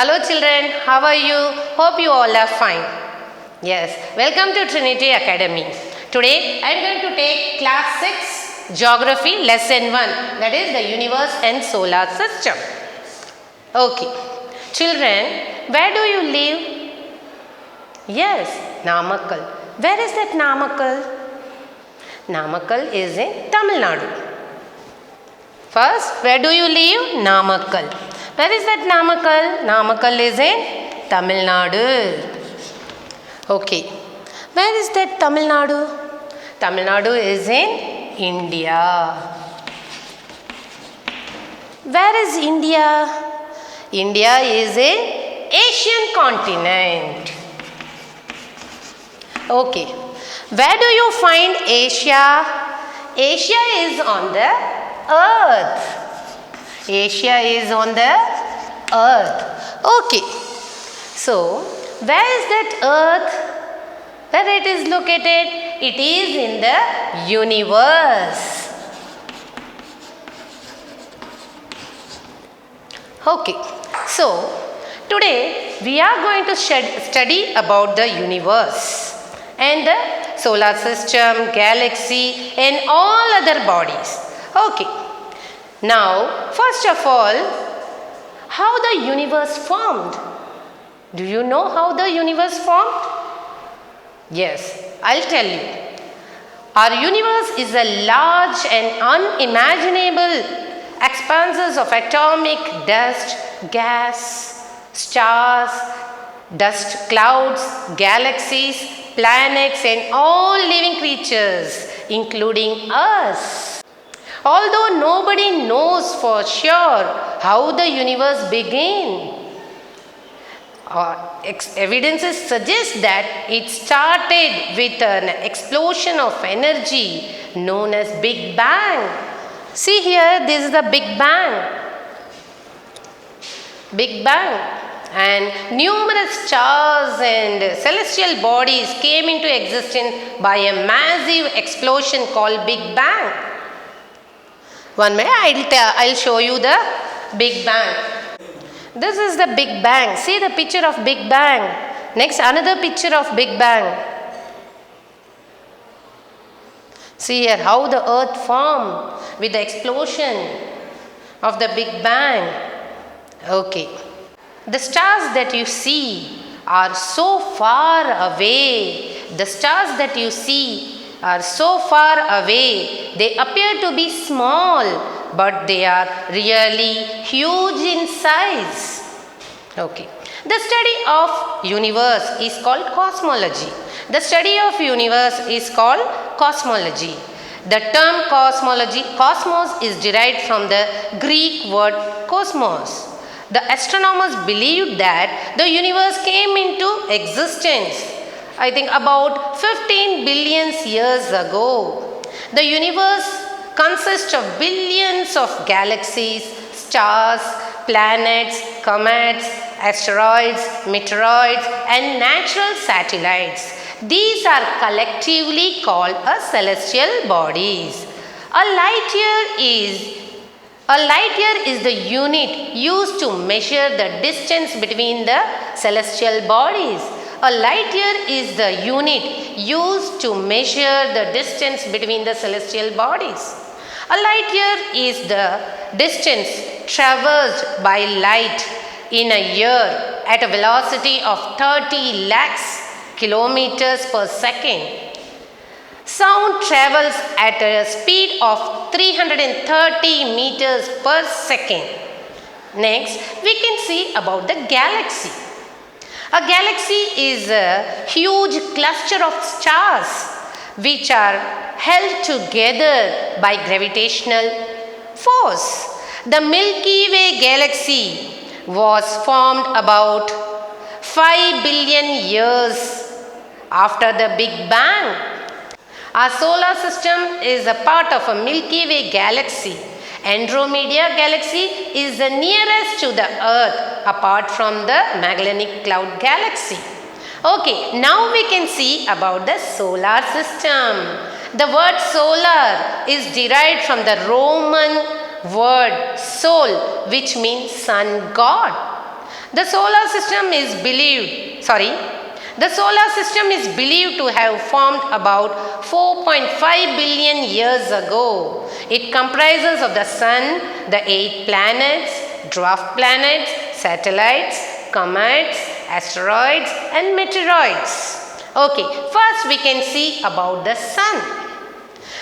Hello children, how are you? Hope you all are fine. Yes, welcome to Trinity Academy. Today I am going to take class 6 Geography lesson 1, that is the universe and solar system. Okay, children, where do you live? Yes, Namakkal. Where is that Namakkal? Namakkal is in Tamil Nadu. First, where do you live? Namakkal. Where is that Namakkal? Namakkal is in Tamil Nadu. Okay. Where is that Tamil Nadu? Tamil Nadu is in India. Where is India? India is in Asian continent. Okay. Where do you find Asia? Asia is on the earth. Asia is on the earth. Okay. So, where is that earth? Where it is located? It is in the universe. Okay. So, today we are going to study about the universe and the solar system, galaxy and all other bodies. Okay. Now, first of all, how the universe formed? Do you know how the universe formed? Yes, I'll tell you. Our universe is a large and unimaginable expanses of atomic dust, gas, stars, dust clouds, galaxies, planets and all living creatures, including us. Although nobody knows for sure how the universe began, evidences suggest that it started with an explosion of energy known as Big Bang. See here, this is the Big Bang. Big Bang. And numerous stars and celestial bodies came into existence by a massive explosion called Big Bang. 1 minute, I'll show you the Big Bang. This is the Big Bang. See the picture of Big Bang. Next, another picture of Big Bang. See here how the earth formed with the explosion of the Big Bang. Okay. The stars that you see are so far away. The stars that you see are so far away. They appear to be small, but they are really huge in size. Okay. The study of universe is called cosmology. The study of universe is called cosmology. The term cosmology, cosmos is derived from the Greek word cosmos. The astronomers believed that the universe came into existence, I think about 15 billion years ago. The universe consists of billions of galaxies, stars, planets, comets, asteroids, meteoroids and natural satellites. These are collectively called as celestial bodies. A light year is the unit used to measure the distance between the celestial bodies. A light year is the unit used to measure the distance between the celestial bodies. A light year is the distance traversed by light in a year at a velocity of 30 lakhs kilometers per second. Sound travels at a speed of 330 meters per second. Next, we can see about the galaxy. A galaxy is a huge cluster of stars which are held together by gravitational force. The Milky Way galaxy was formed about 5 billion years after the Big Bang. Our solar system is a part of a Milky Way galaxy. Andromeda galaxy is the nearest to the Earth apart from the Magellanic Cloud galaxy. Okay, now we can see about the solar system. The word solar is derived from the Roman word sol, which means sun god. The solar system is believed, the solar system is believed to have formed about 4.5 billion years ago. It comprises of the sun, the 8 planets, dwarf planets, satellites, comets, asteroids and meteoroids. Okay, first we can see about the sun.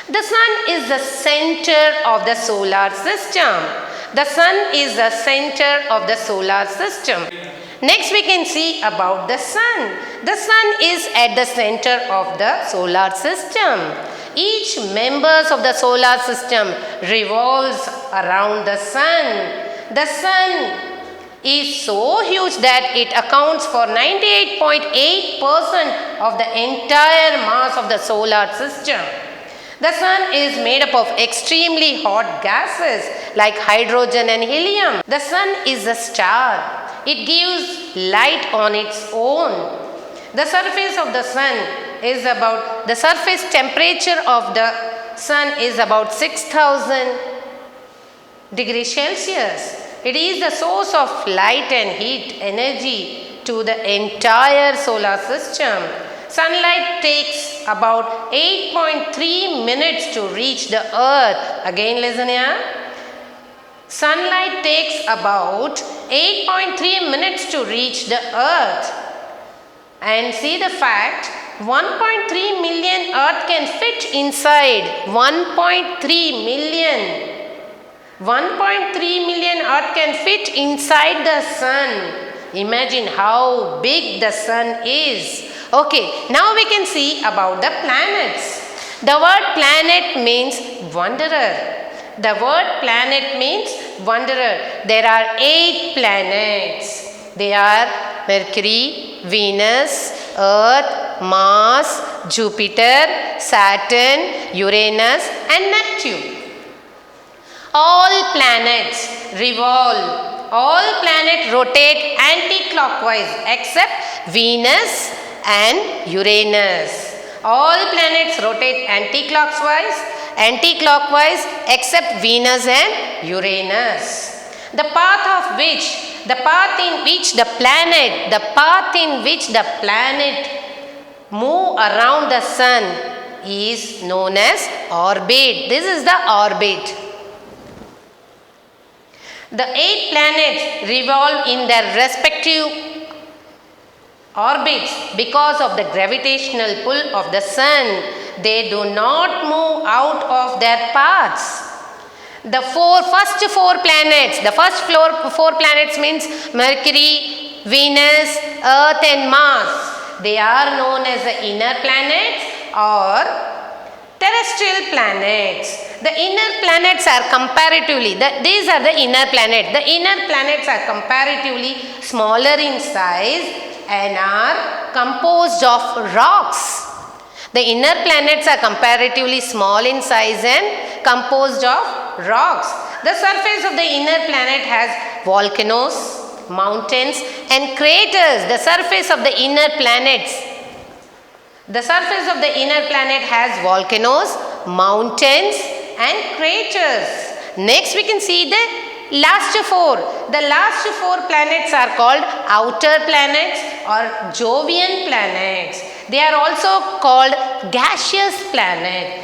The sun is the center of the solar system. The sun is the center of the solar system. Next we can see about the sun. The sun is at the center of the solar system. Each members of the solar system revolves around the sun. The sun is so huge that it accounts for 98.8% of the entire mass of the solar system. The sun is made up of extremely hot gases like hydrogen and helium. The sun is a star. It gives light on its own. The surface of the sun is about, the surface temperature of the sun is about 6,000 degrees Celsius. It is the source of light and heat energy to the entire solar system. Sunlight takes about 8.3 minutes to reach the earth. Again listen here. Sunlight takes about 8.3 minutes to reach the earth. And see the fact, 1.3 million earth can fit inside. 1.3 million. 1.3 million earth can fit inside the sun. Imagine how big the sun is. Okay, now we can see about the planets. The word planet means wanderer. The word planet means wanderer. There are 8 planets. They are Mercury, Venus, Earth, Mars, Jupiter, Saturn, Uranus and Neptune. All planets revolve. All planets rotate anti-clockwise except Venus and Uranus. All planets rotate anti-clockwise except Venus and Uranus. The path in which the planet move around the sun is known as orbit. This is the orbit. The 8 planets revolve in their respective orbits because of the gravitational pull of the sun. They do not move out of their paths. The first four planets means Mercury, Venus, Earth and Mars. They are known as the inner planets or terrestrial planets. The inner planets are these are the inner planets. The inner planets are comparatively smaller in size and are composed of rocks. The inner planets are comparatively small in size and composed of rocks. The surface of the inner planet has volcanoes, mountains and craters. The surface of the inner planet has volcanoes, mountains and craters. Next we can see the last 4. The last 4 planets are called outer planets or Jovian planets. They are also called gaseous planet.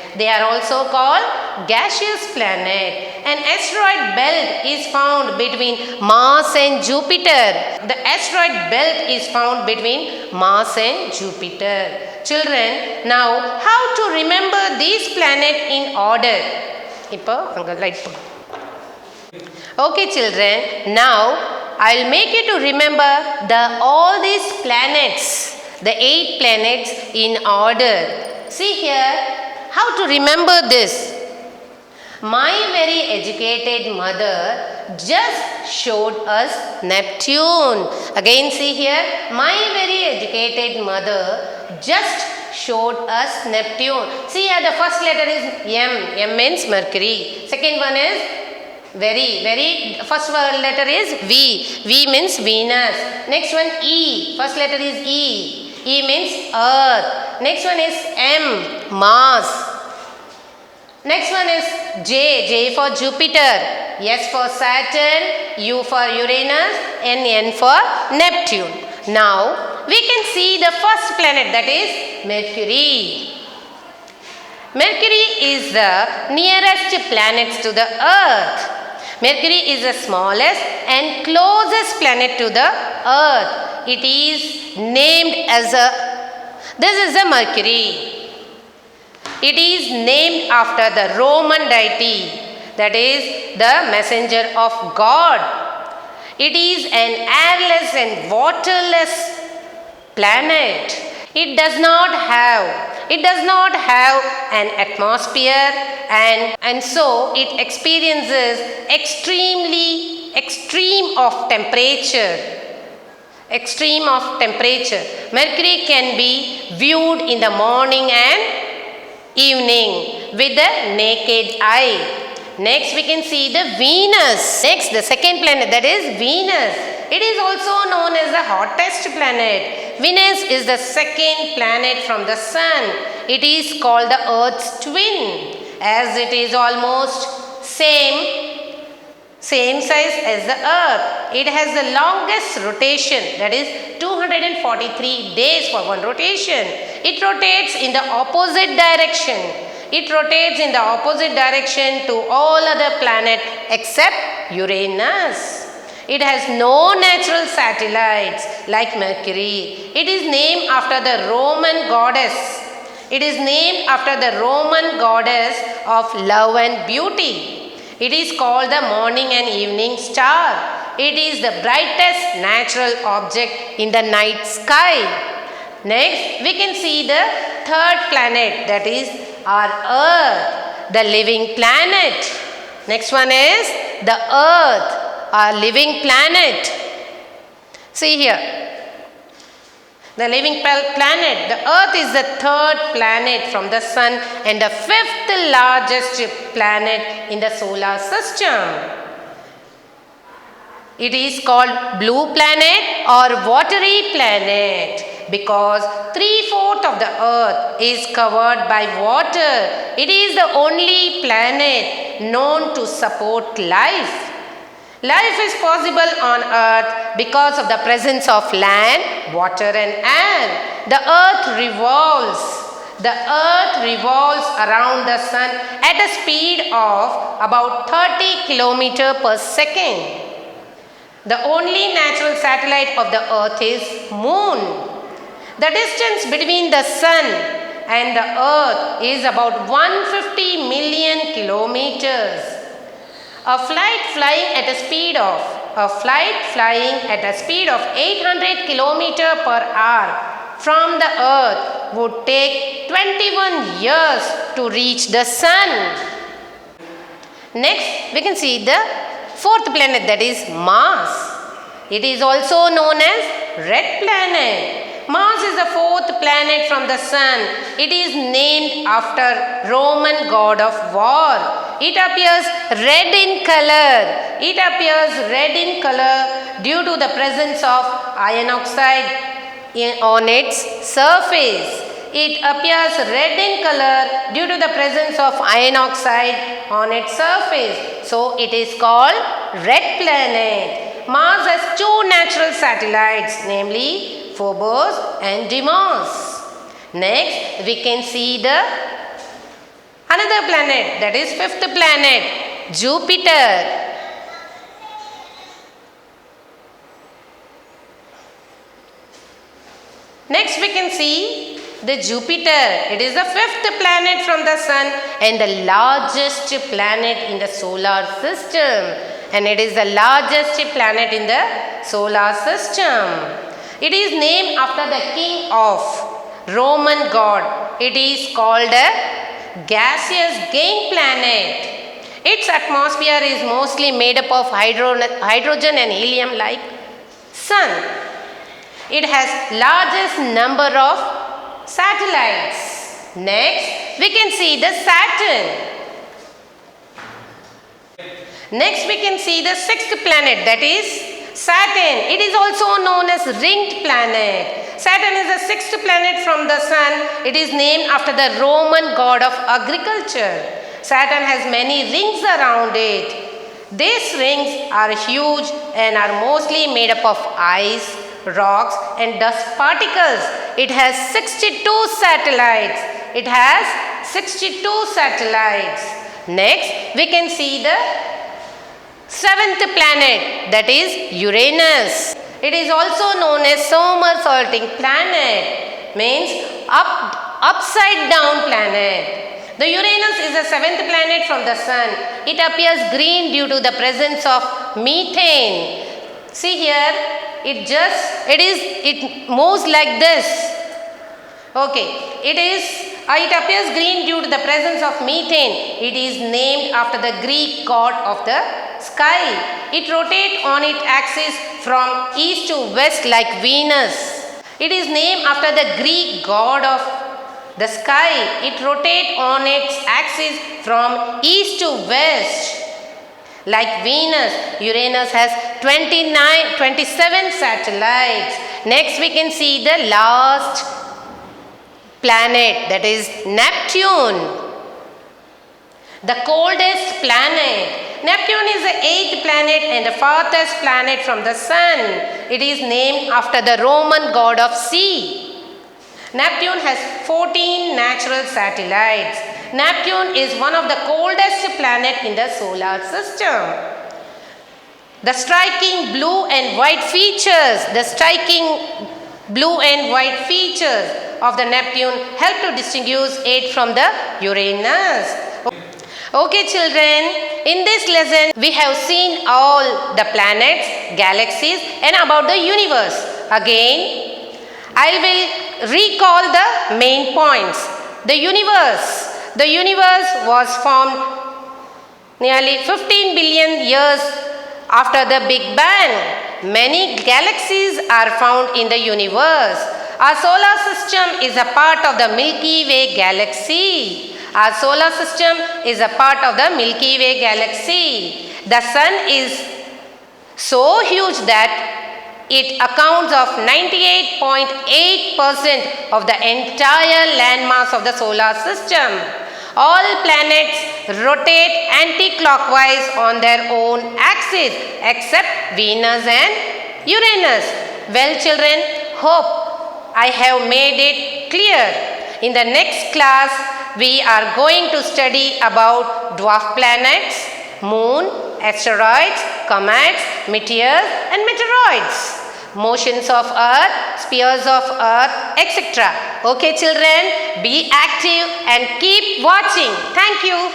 An asteroid belt is found between Mars and Jupiter. The asteroid belt is found between Mars and Jupiter. Children, now how to remember these planets in order? Okay children, now I will make you to remember all these planets, the 8 planets in order. See here, how to remember this. My very educated mother just showed us Neptune. Again see here, my very educated mother just showed us Neptune. See here, the first letter is M. M means Mercury. Second one is first letter is V. V means Venus. Next one E. First letter is E. E means Earth. Next one is M. Mars. Next one is J. J for Jupiter. S for Saturn, U for Uranus, and N for Neptune. Now, we can see the first planet, that is Mercury. Mercury is the nearest planet to the Earth. Mercury is the smallest and closest planet to the Earth. It is named as this is a Mercury. It is named after the Roman deity, that is the messenger of God. It is an airless and waterless planet. It does not have an atmosphere, and so it experiences extreme of temperature. Mercury can be viewed in the morning and evening with the naked eye. Next we can see the Venus. Next, the second planet, that is Venus. It is also known as the hottest planet. Venus is the second planet from the Sun. It is called the Earth's twin, as it is almost same size as the Earth. It has the longest rotation, that is 243 days for one rotation. It rotates in the opposite direction. To all other planets except Uranus. It has no natural satellites like Mercury. It is named after the Roman goddess. Of love and beauty. It is called the morning and evening star. It is the brightest natural object in the night sky. Next, we can see the third planet, that is our Earth, the living planet. Next one is the Earth, our living planet. See here, the living planet. The Earth is the third planet from the Sun and the fifth largest planet in the solar system. It is called blue planet or watery planet because 3/4 of the Earth is covered by water. It is the only planet known to support life. Life is possible on Earth because of the presence of land, water and air. The Earth revolves around the Sun at a speed of about 30 km per second. The only natural satellite of the Earth is Moon. The distance between the Sun and the Earth is about 150 million kilometers. A flight flying at a speed of 800 km per hour from the Earth would take 21 years to reach the Sun. Next, we can see the fourth planet, that is Mars. It is also known as red planet. Mars is the fourth planet from the Sun. It is named after Roman god of war. It appears red in color due to the presence of iron oxide on its surface. It appears red in color due to the presence of iron oxide on its surface. So it is called red planet. Mars has two natural satellites, namely Phobos and Deimos. Next, we can see the another planet, that is fifth planet, Jupiter. Next, we can see the Jupiter. It is the fifth planet from the Sun and the largest planet in the solar system. It is named after the king of Roman god. It is called a gaseous giant planet. Its atmosphere is mostly made up of hydrogen and helium like Sun. It has largest number of satellites. Next, we can see the Saturn. Next, we can see the sixth planet, that is Saturn. It is also known as ringed planet. Saturn is the sixth planet from the Sun. It is named after the Roman god of agriculture. Saturn has many rings around it. These rings are huge and are mostly made up of ice, rocks and dust particles. It has 62 satellites. It has 62 satellites. Next, we can see the seventh planet, that is Uranus. It is also known as somersaulting planet, means upside down planet. The Uranus is the seventh planet from the sun. It appears green due to the presence of methane. See here, it moves like this. Okay, it appears green due to the presence of methane. It is named after the Greek god of the sky. It rotates on its axis from east to west like Venus. It is named after the Greek god of the sky. It rotates on its axis from east to west like Venus. Uranus has 27 satellites. Next we can see the last planet, that is Neptune, the coldest planet. Neptune is the 8th planet and the farthest planet from the sun. It is named after the Roman god of sea. Neptune has 14 natural satellites. Neptune is one of the coldest planets in the solar system. The striking blue and white features of the Neptune help to distinguish it from the Uranus. Okay children, in this lesson we have seen all the planets, galaxies and about the universe. Again, I will recall the main points. The universe was formed nearly 15 billion years after the Big Bang. Many galaxies are found in the universe. Our solar system is a part of the Milky Way galaxy. Our solar system is a part of the Milky Way galaxy. The sun is so huge that it accounts of 98.8% of the entire landmass of the solar system. All planets rotate anti-clockwise on their own axis except Venus and Uranus. Well children, hope I have made it clear. In the next class, we are going to study about dwarf planets, moon, asteroids, comets, meteors and meteoroids, motions of earth, spheres of earth, etc. Okay children, be active and keep watching. Thank you.